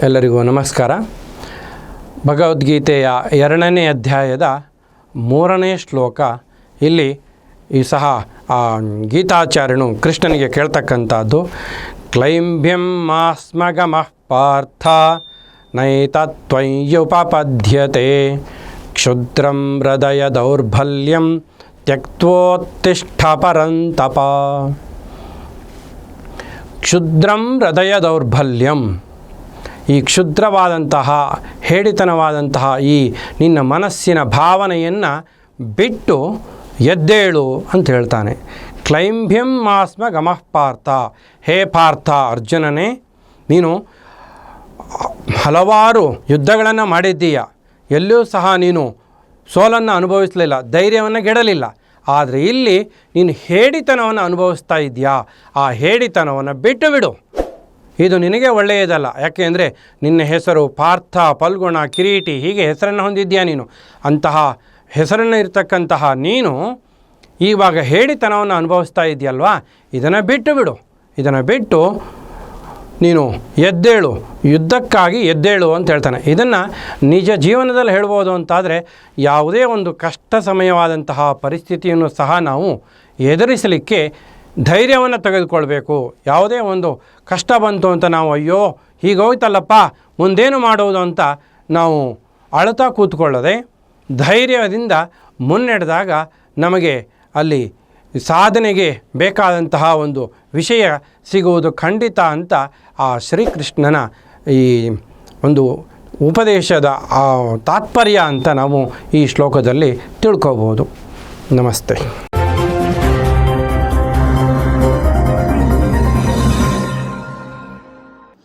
ಎಲ್ಲರಿಗೂ ನಮಸ್ಕಾರ. ಭಗವದ್ಗೀತೆಯ 2ನೇ ಅಧ್ಯಾಯದ 3ನೇ ಶ್ಲೋಕ. ಇಲ್ಲಿ ಈ ಸಹ ಗೀತಾಚಾರ್ಯನು ಕೃಷ್ಣನಿಗೆ ಕೇಳ್ತಕ್ಕಂಥದ್ದು, ಕ್ಲೈಂಬ್ಯಂ ಮಾಸ್ಮಗಮಃ ಪಾರ್ಥ ನೈತತ್ವಯ್ಯುಪಪದ್ಯತೆ ಕ್ಷುದ್ರಂ ಹೃದಯ ದೌರ್ಬಲ್ಯಂ ತ್ಯಕ್ತೋತ್ತಿಷ್ಠ ಪರಂತಪ. ಕ್ಷುದ್ರಂ ಹೃದಯ ದೌರ್ಬಲ್ಯಂ, ಈ ಕ್ಷುದ್ರವಾದಂತಹ ಹೇಡಿತನವಾದಂತಹ ಈ ನಿನ್ನ ಮನಸ್ಸಿನ ಭಾವನೆಯನ್ನು ಬಿಟ್ಟು ಎದ್ದೇಳು ಅಂತ ಹೇಳ್ತಾನೆ. ಕ್ಲೈಂಬ್ಯಂ ಮಾಸ್ಮ ಗಮಃ ಪಾರ್ಥ, ಹೇ ಪಾರ್ಥ ಅರ್ಜುನನೇ, ನೀನು ಹಲವಾರು ಯುದ್ಧಗಳನ್ನು ಮಾಡಿದ್ದೀಯ, ಎಲ್ಲೂ ಸಹ ನೀನು ಸೋಲನ್ನು ಅನುಭವಿಸಲಿಲ್ಲ, ಧೈರ್ಯವನ್ನು ಗೆಡಲಿಲ್ಲ. ಆದರೆ ಇಲ್ಲಿ ನೀನು ಹೇಡಿತನವನ್ನು ಅನುಭವಿಸ್ತಾ ಇದೆಯಾ, ಆ ಹೇಡಿತನವನ್ನು ಬಿಟ್ಟು ಬಿಡು. ಇದು ನಿನಗೆ ಒಳ್ಳೆಯದಲ್ಲ. ಯಾಕೆಂದರೆ ನಿನ್ನ ಹೆಸರು ಪಾರ್ಥ, ಫಲ್ಗುಣ, ಕಿರೀಟಿ ಹೀಗೆ ಹೆಸರನ್ನು ಹೊಂದಿದ್ದೀಯಾ. ನೀನು ಅಂತಹ ಹೆಸರನ್ನು ಇರ್ತಕ್ಕಂತಹ ನೀನು ಇವಾಗ ಹೇಡಿತನವನ್ನು ಅನುಭವಿಸ್ತಾ ಇದೆಯಲ್ವಾ, ಇದನ್ನು ಬಿಟ್ಟು ಬಿಡು. ಇದನ್ನು ಬಿಟ್ಟು ನೀನು ಎದ್ದೇಳು, ಯುದ್ಧಕ್ಕಾಗಿ ಎದ್ದೇಳು ಅಂತ ಹೇಳ್ತಾನೆ. ಇದನ್ನು ನಿಜ ಜೀವನದಲ್ಲಿ ಹೇಳ್ಬೋದು ಅಂತಾದರೆ, ಯಾವುದೇ ಒಂದು ಕಷ್ಟ ಸಮಯವಾದಂತಹ ಪರಿಸ್ಥಿತಿಯನ್ನು ಸಹ ನಾವು ಎದುರಿಸಲಿಕ್ಕೆ ಧೈರ್ಯವನ್ನು ತೆಗೆದುಕೊಳ್ಬೇಕು. ಯಾವುದೇ ಒಂದು ಕಷ್ಟ ಬಂತು ಅಂತ ನಾವು ಅಯ್ಯೋ ಹೀಗೋಯ್ತಲ್ಲಪ್ಪ ಮುಂದೇನು ಮಾಡೋದು ಅಂತ ನಾವು ಅಳುತ್ತಾ ಕೂತ್ಕೊಳ್ಳದೆ ಧೈರ್ಯದಿಂದ ಮುನ್ನಡೆದಾಗ ನಮಗೆ ಅಲ್ಲಿ ಸಾಧನೆಗೆ ಬೇಕಾದಂತಹ ಒಂದು ವಿಷಯ ಸಿಗುವುದು ಖಂಡಿತ ಅಂತ ಆ ಶ್ರೀಕೃಷ್ಣನ ಈ ಒಂದು ಉಪದೇಶದ ತಾತ್ಪರ್ಯ ಅಂತ ನಾವು ಈ ಶ್ಲೋಕದಲ್ಲಿ ತಿಳ್ಕೋಬೋದು. ನಮಸ್ತೆ.